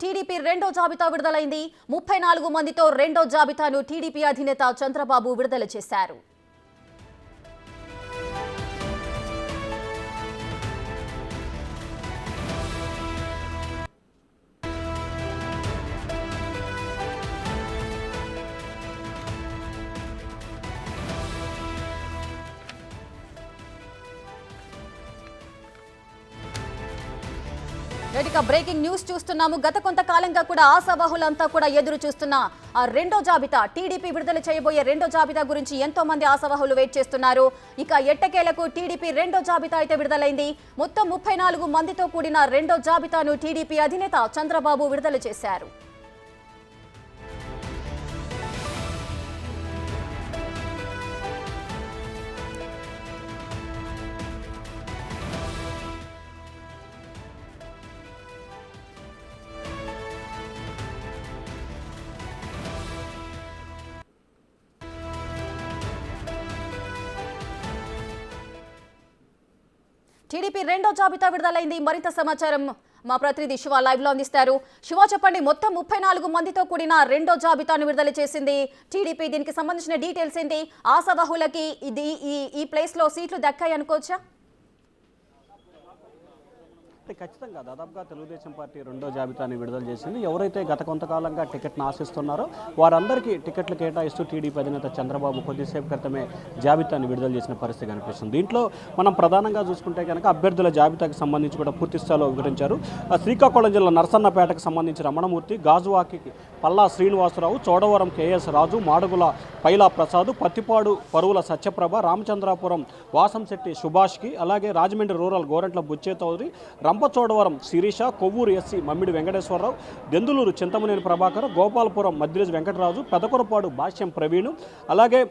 TDP రెండో జాబితా విడుదలైంది. 34 మందితో రెండో జాబితాను టీడీపీ అధినేత చంద్రబాబు విడుదల చేశారు. బ్రేకింగ్ న్యూస్ చూస్తున్నాము. గత కొంతకాలంగా కూడా ఆశావాహులంతా కూడా ఎదురు చూస్తున్న ఆ రెండో జాబితా, టీడీపీ విడుదల చేయబోయే రెండో జాబితా గురించి ఎంతో మంది ఆశావాహులు వెయిట్ చేస్తున్నారు. ఇక ఎట్టకేలకు టీడీపీ రెండో జాబితా అయితే విడుదలైంది. మొత్తం 34 మందితో కూడిన రెండో జాబితాను టీడీపీ అధినేత చంద్రబాబు విడుదల చేశారు. టీడీపీ రెండో జాబితా విడుదలైంది. మరింత సమాచారం మా ప్రతినిధి శివ లైవ్ లో అందిస్తారు. శివ, చెప్పండి, మొత్తం 34 మందితో కూడిన రెండో జాబితాను విడుదల చేసింది టీడీపీ. దీనికి సంబంధించిన డీటెయిల్స్ ఏంటి? ఆశావాహులకి ఈ ప్లేస్ లో సీట్లు దక్కాయి అనుకోవచ్చా? ఖచ్చితంగా దాదాపుగా తెలుగుదేశం పార్టీ రెండో జాబితాని విడుదల చేసింది. ఎవరైతే గత కొంతకాలంగా టికెట్ను ఆశిస్తున్నారో వారందరికీ టికెట్లు కేటాయిస్తూ టీడీపీ అధినేత చంద్రబాబు కొద్దిసేపు క్రితమే జాబితాని విడుదల చేసిన పరిస్థితి కనిపిస్తుంది. దీంట్లో మనం ప్రధానంగా చూసుకుంటే కనుక అభ్యర్థుల జాబితాకి సంబంధించి కూడా పూర్తి స్థాయిలో వివరించారు. శ్రీకాకుళం జిల్లా నరసన్నపేటకు సంబంధించి రమణమూర్తి, గాజువాకి పల్లా శ్రీనివాసరావు, చోడవరం కేఎస్ రాజు, మాడుగుల పైలా ప్రసాద్, పత్తిపాడు పరువుల సత్యప్రభ, రామచంద్రాపురం వాసంశెట్టి సుభాష్కి, అలాగే రాజమండ్రి రూరల్ గోరంట్ల బుచ్చే చౌదరి, రంపచోడవరం శిరీష, కొవ్వూరు ఎస్సీ మమ్మిడి వెంకటేశ్వరరావు, దెందులూరు చింతమనేని ప్రభాకర్, గోపాలపురం మద్దిరేజు వెంకటరాజు, పెదకొరపాడు భాష్యం ప్రవీణు, అలాగే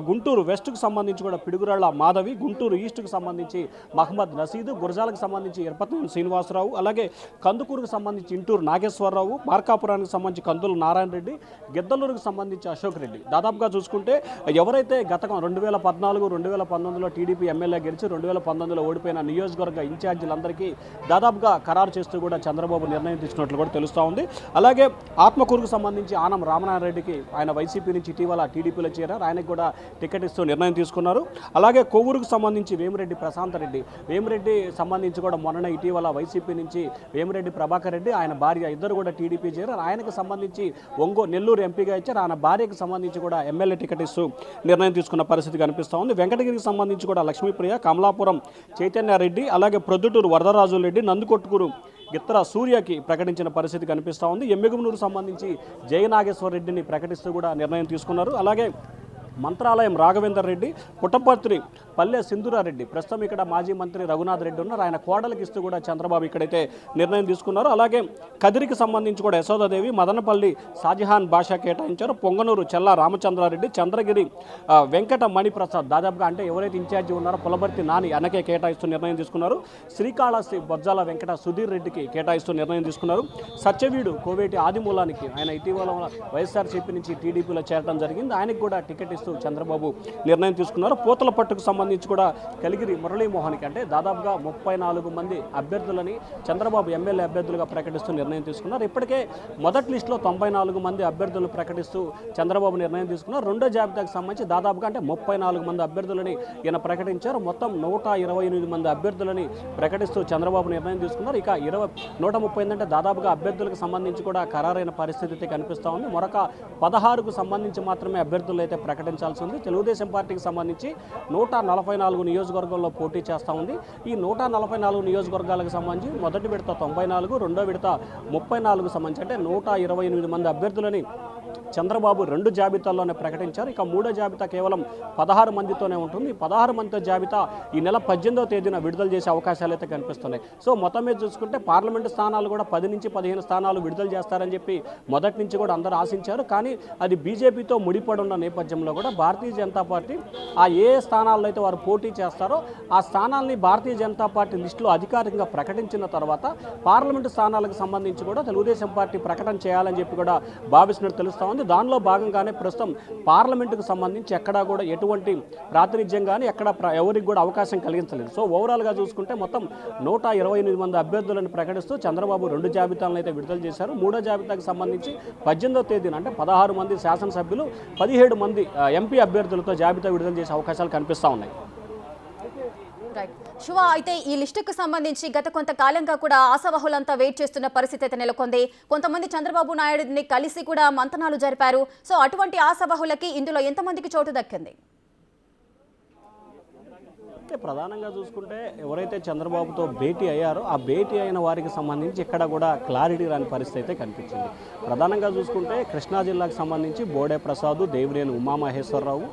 గుంటూరు వెస్ట్కు సంబంధించి కూడా పిడుగురాళ్ల మాధవి, గుంటూరు ఈస్ట్కు సంబంధించి మహమ్మద్ నసీదు, గురజాలకు సంబంధించి ఇరపత్నేని శ్రీనివాసరావు, అలాగే కందుకూరుకు సంబంధించి ఇంటూరు నాగేశ్వరరావు, మార్కాపురానికి సంబంధించి కందుల నారాయణ రెడ్డి, గిద్దలూరుకు సంబంధించి అశోక్ రెడ్డి. దాదాపుగా చూసుకుంటే ఎవరైతే గత 2014, 2019లో టీడీపీ ఎమ్మెల్యే గెలిచి 2019లో ఓడిపోయిన నియోజకవర్గ ఇన్ఛార్జీలందరికీ దాదాపుగా ఖరారు చేస్తూ కూడా చంద్రబాబు నిర్ణయం తీసుకున్నట్లు కూడా తెలుస్తూ ఉంది. అలాగే ఆత్మకూరుకు సంబంధించి ఆనం రామనారాయణ రెడ్డికి ఆయన వైసీపీ నుంచి ఇటీవల టీడీపీలో చేరారు. ఆయనకు కూడా టికెట్ ఇస్తూ నిర్ణయం తీసుకున్నారు. అలాగే కొవ్వూరుకు సంబంధించి వేమిరెడ్డి ప్రశాంత్ రెడ్డి, వేమిరెడ్డి సంబంధించి కూడా మొన్న ఇటీవల వైసీపీ నుంచి వేమిరెడ్డి ప్రభాకర్ రెడ్డి, ఆయన భార్య ఇద్దరు కూడా టీడీపీ చేరారు. ఆయనకు సంబంధించి నెల్లూరు ఎంపీగా ఇచ్చారు. ఆయన భార్యకు సంబంధించి కూడా ఎమ్మెల్యే టికెట్ ఇస్తూ నిర్ణయం తీసుకున్న పరిస్థితి కనిపిస్తూ ఉంది. వెంకటగిరికి సంబంధించి కూడా లక్ష్మీప్రియ, కమలాపురం చైతన్యారెడ్డి, అలాగే ప్రొద్దుటూరు వరదరాజు రెడ్డి, నందుకొట్టుకూరు గిత్తర సూర్యకి ప్రకటించిన పరిస్థితి కనిపిస్తూ ఉంది. ఎమ్మిగనూరు సంబంధించి జయనాగేశ్వర రెడ్డిని ప్రకటిస్తూ కూడా నిర్ణయం తీసుకున్నారు. అలాగే మంత్రాలయం రాఘవేందర్ రెడ్డి, పుట్టపర్తి పల్లె సింధురారెడ్డి, ప్రస్తుతం ఇక్కడ మాజీ మంత్రి రఘునాథ్ రెడ్డి ఉన్నారు. ఆయన కోడలికి ఇస్తూ కూడా చంద్రబాబు ఇక్కడైతే నిర్ణయం తీసుకున్నారు. అలాగే కదిరికి సంబంధించి కూడా యశోదాదేవి, మదనపల్లి షాజహాన్ భాష కేటాయించారు. పొంగనూరు చెల్లా రామచంద్రారెడ్డి, చంద్రగిరి వెంకట మణిప్రసాద్, దాదాపుగా అంటే ఎవరైతే ఇన్ఛార్జి ఉన్నారో పులబర్తి నాని ఆయనకే కేటాయిస్తూ నిర్ణయం తీసుకున్నారు. శ్రీకాళహస్తి బొజ్జాల వెంకట సుధీర్ రెడ్డికి కేటాయిస్తూ నిర్ణయం తీసుకున్నారు. సత్యవీడు కోవేటి ఆదిమూలానికి, ఆయన ఇటీవల వైఎస్ఆర్సీపీ నుంచి టీడీపీలో చేరడం జరిగింది. ఆయనకు కూడా టికెట్ ఇస్తూ చంద్రబాబు నిర్ణయం తీసుకున్నారు. పూతలపట్టుకు సంబంధించి కూడా కలిగిరి మురళీమోహన్కి, అంటే దాదాపుగా 34 మంది అభ్యర్థులని చంద్రబాబు ఎమ్మెల్యే అభ్యర్థులుగా ప్రకటిస్తూ నిర్ణయం తీసుకున్నారు. ఇప్పటికే మొదటి లిస్టులో 94 మంది అభ్యర్థులను ప్రకటిస్తూ చంద్రబాబు నిర్ణయం తీసుకున్నారు. రెండో జాబితాకు సంబంధించి దాదాపుగా అంటే 34 మంది అభ్యర్థులని ఈయన ప్రకటించారు. మొత్తం 128 మంది అభ్యర్థులని ప్రకటిస్తూ చంద్రబాబు నిర్ణయం తీసుకున్నారు. ఇక 130 అంటే దాదాపుగా అభ్యర్థులకు సంబంధించి కూడా ఖరారైన పరిస్థితి కనిపిస్తూ ఉంది. మరొక 16కు సంబంధించి మాత్రమే అభ్యర్థులు అయితే ప్రకటించాల్సి ఉంది. తెలుగుదేశం పార్టీకి సంబంధించి 144 నియోజకవర్గాల్లో పోటీ చేస్తూ ఉంది. ఈ 144 నియోజకవర్గాలకు సంబంధించి మొదటి విడత 94, రెండో విడత 34 సంబంధించి అంటే 128 మంది అభ్యర్థులని చంద్రబాబు రెండు జాబితాల్లోనే ప్రకటించారు. ఇక మూడో జాబితా కేవలం 16 మందితోనే ఉంటుంది. 16 మందితో జాబితా ఈ నెల 18వ తేదీన విడుదల చేసే అవకాశాలు అయితే కనిపిస్తున్నాయి. సో మొత్తం మీద చూసుకుంటే పార్లమెంటు స్థానాలు కూడా 10 నుంచి 15 స్థానాలు విడుదల చేస్తారని చెప్పి మొదటి నుంచి కూడా అందరూ ఆశించారు. కానీ అది బీజేపీతో ముడిపడి ఉన్న నేపథ్యంలో కూడా భారతీయ జనతా పార్టీ ఆ ఏ స్థానాల్లో అయితే వారు పోటీ చేస్తారో ఆ స్థానాల్ని భారతీయ జనతా పార్టీ లిస్టులో అధికారికంగా ప్రకటించిన తర్వాత పార్లమెంటు స్థానాలకు సంబంధించి కూడా తెలుగుదేశం పార్టీ ప్రకటన చేయాలని చెప్పి కూడా భావిస్తున్నట్టు తెలుస్తుంది. కనిపిస్తూ ఉంది. దానిలో భాగంగానే ప్రస్తుతం పార్లమెంటుకు సంబంధించి ఎక్కడా కూడా ఎటువంటి ప్రాతినిధ్యం కానీ ఎక్కడ ఎవరికి కూడా అవకాశం కలిగించలేదు. సో ఓవరాల్గా చూసుకుంటే మొత్తం 128 మంది అభ్యర్థులను ప్రకటిస్తూ చంద్రబాబు 2 జాబితాలను అయితే విడుదల చేశారు. 3వ జాబితాకు సంబంధించి 18వ తేదీన అంటే 16 మంది శాసనసభ్యులు 17 మంది ఎంపీ అభ్యర్థులతో జాబితా విడుదల చేసే అవకాశాలు కనిపిస్తూ ఉన్నాయి. శివ, అయితే ఈ లిస్టుకు సంబంధించి గత కొంతకాలంగా కూడా ఆశావహులంతా వెయిట్ చేస్తున్న పరిస్థితి అయితే నెలకొంది. కొంతమంది చంద్రబాబు నాయుడిని కలిసి కూడా మంతనాలు జరిపారు. సో అటువంటి ఆశావహులకి ఇందులో ఎంతమందికి చోటు దక్కింది? ప్రధానంగా చూసుకుంటే ఎవరైతే చంద్రబాబుతో భేటీ అయ్యారో ఆ భేటీ అయిన వారికి సంబంధించి ఎక్కడ కూడా క్లారిటీ రాని పరిస్థితి అయితే కనిపించింది. ప్రధానంగా చూసుకుంటే కృష్ణా జిల్లాకు సంబంధించి బోడే ప్రసాద్, దేవినేని ఉమామహేశ్వరరావు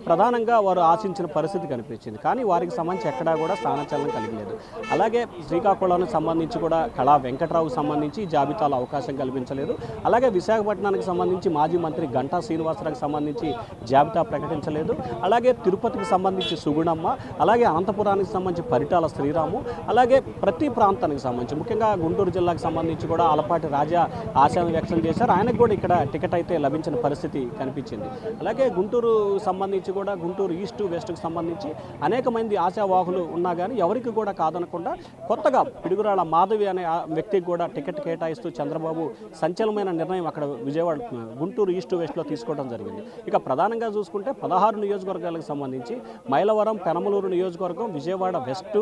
ప్రధానంగా వారు ఆశించిన పరిస్థితి కనిపించింది. కానీ వారికి సంబంధించి ఎక్కడా కూడా స్థానచలనం కలిగలేదు. అలాగే శ్రీకాకుళానికి సంబంధించి కూడా కళా వెంకట్రావుకు సంబంధించి జాబితాలో అవకాశం కల్పించలేదు. అలాగే విశాఖపట్నానికి సంబంధించి మాజీ మంత్రి గంటా శ్రీనివాసరావుకి సంబంధించి జాబితా ప్రకటించలేదు. అలాగే తిరుపతికి సంబంధించి సుగుణమ్మ, అలాగే అనంతపురానికి సంబంధించి పరిటాల శ్రీరాము, అలాగే ప్రతి ప్రాంతానికి సంబంధించి ముఖ్యంగా గుంటూరు జిల్లాకు సంబంధించి కూడా ఆలపాటి రాజా ఆశాను వ్యక్తం చేశారు. ఆయనకు కూడా ఇక్కడ టికెట్ అయితే లభించిన పరిస్థితి కనిపించింది. అలాగే గుంటూరు సంబంధించి కూడా గుంటూరు ఈస్ట్ వెస్ట్కి సంబంధించి అనేక మంది ఆశావాహులు ఉన్నా కానీ ఎవరికి కూడా కాదనకుండా కొత్తగా పిడుగురాళ్ళ మాధవి అనే వ్యక్తికి కూడా టికెట్ కేటాయిస్తూ చంద్రబాబు సంచలనమైన నిర్ణయం అక్కడ విజయవాడ గుంటూరు ఈస్ట్ వెస్ట్లో తీసుకోవడం జరిగింది. ఇక ప్రధానంగా చూసుకుంటే 16 నియోజకవర్గాలకు సంబంధించి మైలవరం, పెనమలూరు నియోజకవర్గం, విజయవాడ వెస్ట్,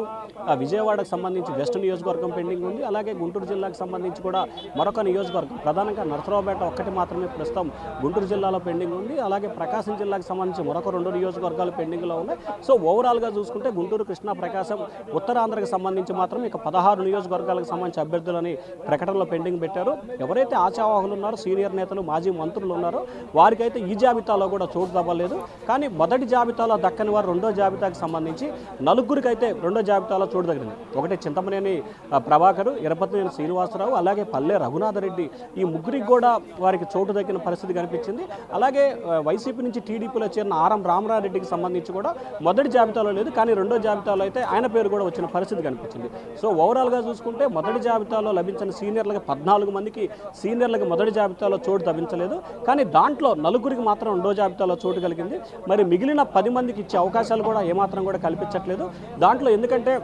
విజయవాడకు సంబంధించి వెస్ట్ నియోజకవర్గం పెండింగ్ ఉంది. అలాగే గుంటూరు జిల్లాకు సంబంధించి కూడా మరొక నియోజకవర్గం ప్రధానంగా నరసరావుపేట ఒక్కటి మాత్రమే ప్రస్తుతం గుంటూరు జిల్లాలో పెండింగ్ ఉంది. అలాగే ప్రకాశం జిల్లాకు సంబంధించి మరొక 2 నియోజకవర్గాలు పెండింగ్లో ఉన్నాయి. సో ఓవరాల్గా చూసుకుంటే గుంటూరు, కృష్ణా, ప్రకాశం, ఉత్తరాంధ్రకు సంబంధించి మాత్రం ఇక 16 నియోజకవర్గాలకు సంబంధించి అభ్యర్థులని ప్రకటనలో పెండింగ్ పెట్టారు. ఎవరైతే ఆశావాహులు ఉన్నారో, సీనియర్ నేతలు, మాజీ మంత్రులు ఉన్నారో వారికైతే ఈ జాబితాలో కూడా చోటు దవ్వలేదు. కానీ మొదటి జాబితాలో దక్కని వారు 2వ జాబితాకు సంబంధించి 4గురికి అయితే 2వ జాబితాలో చోటు దక్కింది. ఒకటి చింతమనేని ప్రభాకర్, ఇరపతినేని శ్రీనివాసరావు, అలాగే పల్లె రఘునాథరెడ్డి, ఈ ముగ్గురికి కూడా వారికి చోటు దక్కిన పరిస్థితి కనిపించింది. అలాగే వైసీపీ నుంచి టీడీపీలో చేరిన ఆరం రామరారెడ్డికి సంబంధించి కూడా మొదటి జాబితాలో లేదు, కానీ 2వ జాబితాలో అయితే ఆయన పేరు కూడా వచ్చిన పరిస్థితి కనిపించింది. సో ఓవరాల్గా చూసుకుంటే మొదటి జాబితాలో లభించిన సీనియర్లకు 14 మందికి సీనియర్లకు మొదటి జాబితాలో చోటు లభించలేదు. కానీ దాంట్లో 4గురికి మాత్రం 2వ జాబితాలో చోటు కలిగింది. మరి మిగిలిన 10 మందికి ఇచ్చే అవకాశాలు కూడా ఏమాత్రం కూడా కల్పించట్లేదు దాంట్లో. ఎందుకంటే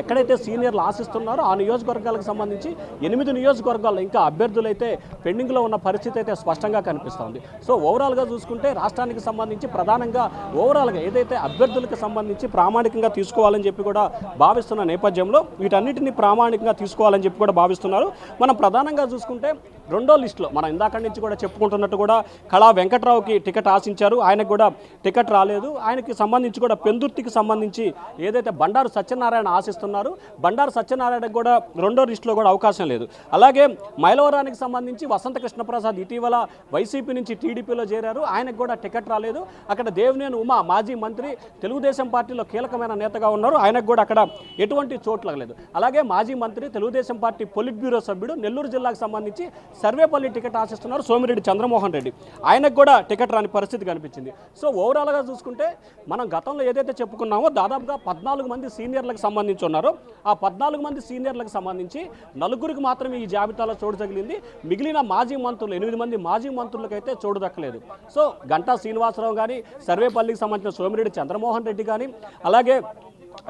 ఎక్కడైతే సీనియర్లు ఆశిస్తున్నారో ఆ నియోజకవర్గాలకు సంబంధించి 8 నియోజకవర్గాల్లో ఇంకా అభ్యర్థులు అయితే పెండింగ్లో ఉన్న పరిస్థితి అయితే స్పష్టంగా కనిపిస్తుంది. సో ఓవరాల్గా చూసుకుంటే రాష్ట్రానికి సంబంధించి ప్రధానంగా ఓవరాల్గా ఏదైతే అభ్యర్థులకు సంబంధించి ప్రామాణికంగా తీసుకోవాలని చెప్పి కూడా భావిస్తున్న నేపథ్యంలో వీటన్నిటిని ప్రామాణికంగా తీసుకోవాలని చెప్పి కూడా భావిస్తున్నారు. మనం ప్రధానంగా చూసుకుంటే 2వ లిస్టులో మనం ఇందాక నుంచి కూడా చెప్పుకుంటున్నట్టు కూడా కళా వెంకట్రావుకి టికెట్ ఆశించారు, ఆయనకు కూడా టికెట్ రాలేదు. ఆయనకి సంబంధించి కూడా పెందుర్తికి సంబంధించి ఏదైతే బండారు సత్యనారాయణ ఆశిస్తున్నారు, బండారు సత్యనారాయణకు కూడా 2వ లిస్టులో కూడా అవకాశం లేదు. అలాగే మైలవరానికి సంబంధించి వసంత కృష్ణప్రసాద్ ఇటీవల వైసీపీ నుంచి టీడీపీలో చేరారు, ఆయనకు కూడా టికెట్ రాలేదు. అక్కడ దేవినేని ఉమా మాజీ మంత్రి, తెలుగుదేశం పార్టీలో కీలకమైన నేతగా ఉన్నారు, ఆయనకు కూడా అక్కడ ఎటువంటి చోట్ల లేదు. అలాగే మాజీ మంత్రి, తెలుగుదేశం పార్టీ పొలిట్ బ్యూరో సభ్యుడు, నెల్లూరు జిల్లాకు సంబంధించి సర్వేపల్లి టికెట్ ఆశిస్తున్నారు సోమిరెడ్డి చంద్రమోహన్ రెడ్డి, ఆయనకు కూడా టికెట్ రాని పరిస్థితి కనిపించింది. సో ఓవరాల్గా చూసుకుంటే మనం గతంలో ఏదైతే చెప్పుకున్నామో దాదాపుగా 14 మంది సీనియర్లకు సంబంధించి ఉన్నారో ఆ 14 మంది సీనియర్లకు సంబంధించి 4గురికి మాత్రమే ఈ జాబితాలో చోటు తగిలింది. మిగిలిన మాజీ మంత్రులు 8 మంది మాజీ మంత్రులకైతే చోటు దక్కలేదు. సో గంటా శ్రీనివాసరావు కానీ, సర్వేపల్లికి సంబంధించిన సోమిరెడ్డి చంద్రమోహన్ రెడ్డి కానీ, అలాగే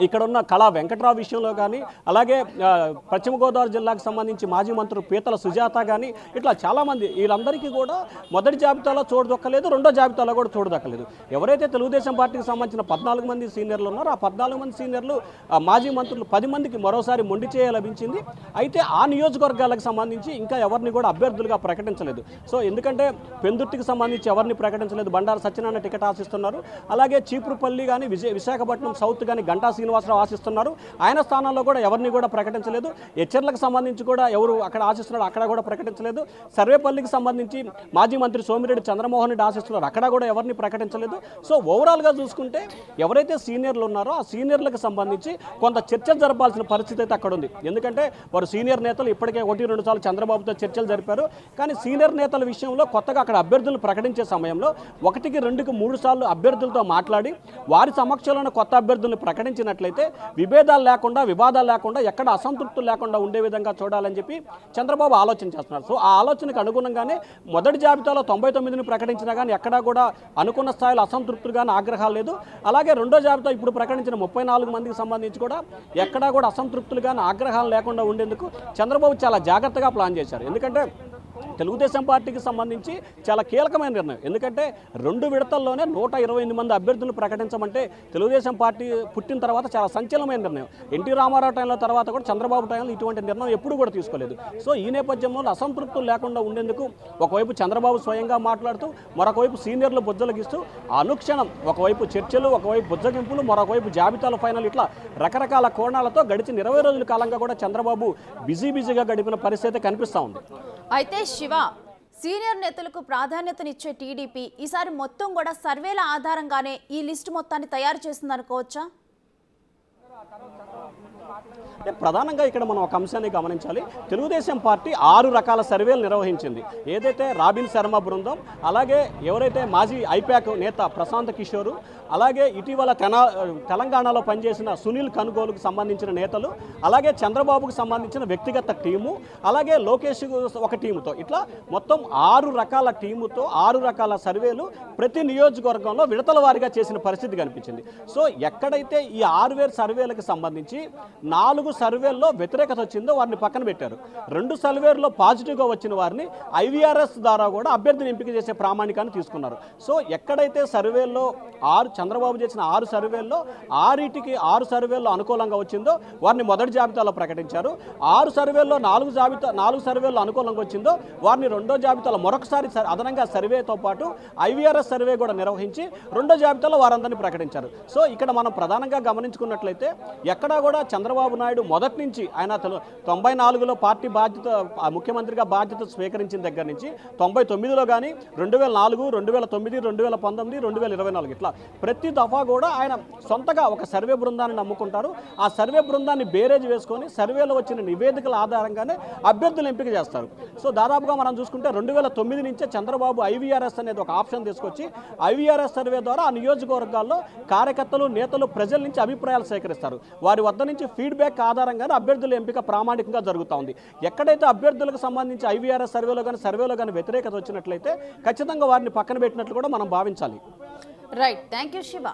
ఇక్కడ ఉన్న కళా వెంకట్రావు విషయంలో కానీ, అలాగే పశ్చిమ గోదావరి జిల్లాకు సంబంధించి మాజీ మంత్రులు పీతల సుజాత కానీ, ఇట్లా చాలామంది వీళ్ళందరికీ కూడా మొదటి జాబితాలో చోటు దక్కలేదు, 2వ జాబితాలో కూడా చోటు దక్కలేదు. ఎవరైతే తెలుగుదేశం పార్టీకి సంబంధించిన 14 మంది సీనియర్లు ఉన్నారో ఆ 14 మంది సీనియర్లు మాజీ మంత్రులు 10 మందికి మరోసారి మొండి చేయ లభించింది. అయితే ఆ నియోజకవర్గాలకు సంబంధించి ఇంకా ఎవరిని కూడా అభ్యర్థులుగా ప్రకటించలేదు. సో ఎందుకంటే పెందుర్తికి సంబంధించి ఎవరిని ప్రకటించలేదు, బండారు సత్యనారాయణ టికెట్ ఆశిస్తున్నారు. అలాగే చీపురుపల్లి కానీ, విశాఖపట్నం సౌత్ కానీ గంటా శ్రీనివాసరావు ఆశిస్తున్నారు, ఆయన స్థానంలో కూడా ఎవరిని కూడా ప్రకటించలేదు. హెచ్చర్లకు సంబంధించి కూడా ఎవరు అక్కడ ఆశిస్తున్నారు, అక్కడ కూడా ప్రకటించలేదు. సర్వేపల్లికి సంబంధించి మాజీ మంత్రి సోమిరెడ్డి చంద్రమోహన్ రెడ్డి ఆశిస్తున్నారు, అక్కడ కూడా ఎవరిని ప్రకటించలేదు. సో ఓవరాల్గా చూసుకుంటే ఎవరైతే సీనియర్లు ఉన్నారో ఆ సీనియర్లకు సంబంధించి కొంత చర్చలు జరపాల్సిన పరిస్థితి అయితే అక్కడ ఉంది. ఎందుకంటే వారు సీనియర్ నేతలు ఇప్పటికే 1-2 సార్లు చంద్రబాబుతో చర్చలు జరిపారు. కానీ సీనియర్ నేతల విషయంలో కొత్తగా అక్కడ అభ్యర్థులు ప్రకటించే సమయంలో 1, 2, 3 సార్లు అభ్యర్థులతో మాట్లాడి వారి సమక్షంలోనే కొత్త అభ్యర్థులను ప్రకటించిన పరిశీలించినట్లయితే విభేదాలు లేకుండా వివాదాలు లేకుండా ఎక్కడ అసంతృప్తులు లేకుండా ఉండే విధంగా చూడాలని చెప్పి చంద్రబాబు ఆలోచన చేస్తున్నారు. సో ఆ ఆలోచనకు అనుగుణంగానే మొదటి జాబితాలో 99ని ప్రకటించినా కానీ ఎక్కడా కూడా అనుకున్న స్థాయిలో అసంతృప్తులు కానీ ఆగ్రహాలు లేదు. అలాగే రెండో జాబితా ఇప్పుడు ప్రకటించిన 34 మందికి సంబంధించి కూడా ఎక్కడా కూడా అసంతృప్తులు కానీ ఆగ్రహాలు లేకుండా ఉండేందుకు చంద్రబాబు చాలా జాగ్రత్తగా ప్లాన్ చేశారు. ఎందుకంటే తెలుగుదేశం పార్టీకి సంబంధించి చాలా కీలకమైన నిర్ణయం. ఎందుకంటే 2 విడతల్లోనే 128 మంది అభ్యర్థులను ప్రకటించమంటే తెలుగుదేశం పార్టీ పుట్టిన తర్వాత చాలా సంచలనమైన నిర్ణయం. ఎన్టీ రామారావు టైంలో తర్వాత కూడా చంద్రబాబు టైంలో ఇటువంటి నిర్ణయం ఎప్పుడు కూడా తీసుకోలేదు. సో ఈ నేపథ్యంలో అసంతృప్తులు లేకుండా ఉండేందుకు ఒకవైపు చంద్రబాబు స్వయంగా మాట్లాడుతూ మరొకవైపు సీనియర్లు బుజ్జలగిస్తూ అనుక్షణం ఒకవైపు చర్చలు, ఒకవైపు బుజ్జగింపులు, మరొకవైపు జాబితాల ఫైనల్ ఇట్లా రకరకాల కోణాలతో గడిచిన 20 రోజుల కాలంగా కూడా చంద్రబాబు బిజీగా గడిపిన పరిస్థితి కనిపిస్తూ ఉంది. అయితే శివ, సీనియర్ నేతలకు ప్రాధాన్యతనిచ్చే టీడీపీ ఈసారి మొత్తం కూడా సర్వేల ఆధారంగానే ఈ లిస్టు మొత్తాన్ని తయారు చేసిందనుకోవచ్చా? అంటే ప్రధానంగా ఇక్కడ మనం ఒక అంశాన్ని గమనించాలి. తెలుగుదేశం పార్టీ 6 రకాల సర్వేలు నిర్వహించింది. ఏదైతే రాబిన్ శర్మ బృందం, అలాగే ఎవరైతే మాజీ ఐపాక్ నేత ప్రశాంత్ కిషోరు, అలాగే ఇటీవల తెలంగాణలో పనిచేసిన సునీల్ కనుగోలుకు సంబంధించిన నేతలు, అలాగే చంద్రబాబుకు సంబంధించిన వ్యక్తిగత టీము, అలాగే లోకేష్ ఒక టీముతో ఇట్లా మొత్తం 6 రకాల టీముతో 6 రకాల సర్వేలు ప్రతి నియోజకవర్గంలో విడతల వారీగా చేసిన పరిస్థితి కనిపించింది. సో ఎక్కడైతే ఈ 6 సర్వేలకు సంబంధించి 4 సర్వేల్లో వ్యతిరేకత వచ్చిందో వారిని పక్కన పెట్టారు. 2 సర్వేల్లో పాజిటివ్గా వచ్చిన వారిని IVRS ద్వారా కూడా అభ్యర్థిని ఎంపిక చేసే ప్రామాణికాన్ని తీసుకున్నారు. సో ఎక్కడైతే సర్వేల్లో చంద్రబాబు చేసిన 6 సర్వేల్లో 6 సర్వేల్లో అనుకూలంగా వచ్చిందో వారిని మొదటి జాబితాలో ప్రకటించారు. 6 సర్వేల్లో 4 సర్వేల్లో అనుకూలంగా వచ్చిందో వారిని రెండో జాబితాలో మరొకసారి అదనంగా సర్వేతో పాటు IVRS సర్వే కూడా నిర్వహించి రెండో జాబితాలో వారందరినీ ప్రకటించారు. సో ఇక్కడ మనం ప్రధానంగా గమనించుకున్నట్లయితే ఎక్కడా కూడా చంద్రబాబు నాయుడు మొదటి నుంచి ఆయన 94లో పార్టీ ముఖ్యమంత్రిగా బాధ్యత స్వీకరించిన దగ్గర నుంచి 99లో కానీ 2004, 2009, 2019, 2024 ఇట్లా ప్రతి దఫా కూడా ఆయన సొంతగా ఒక సర్వే బృందాన్ని నమ్ముకుంటారు. ఆ సర్వే బృందాన్ని బేరేజ్ వేసుకొని సర్వేలో వచ్చిన నివేదికల ఆధారంగానే అభ్యర్థులు ఎంపిక చేస్తారు. సో దాదాపుగా మనం చూసుకుంటే 2009 నుంచే చంద్రబాబు IVRS అనేది ఒక ఆప్షన్ తీసుకొచ్చి IVRS సర్వే ద్వారా ఆ నియోజకవర్గాల్లో కార్యకర్తలు, నేతలు, ప్రజల నుంచి అభిప్రాయాలు సేకరిస్తారు. వారి వద్ద నుంచి ఫీడ్బ్యాక్ ఆధారంగానే అభ్యర్థుల ఎంపిక ప్రామాణికంగా జరుగుతూ ఉంది. ఎక్కడైతే అభ్యర్థులకు సంబంధించి IVRS సర్వేలో కానీ వ్యతిరేకత వచ్చినట్లయితే ఖచ్చితంగా వారిని పక్కన పెట్టినట్లు కూడా మనం భావించాలి. Right, thank you Shiva.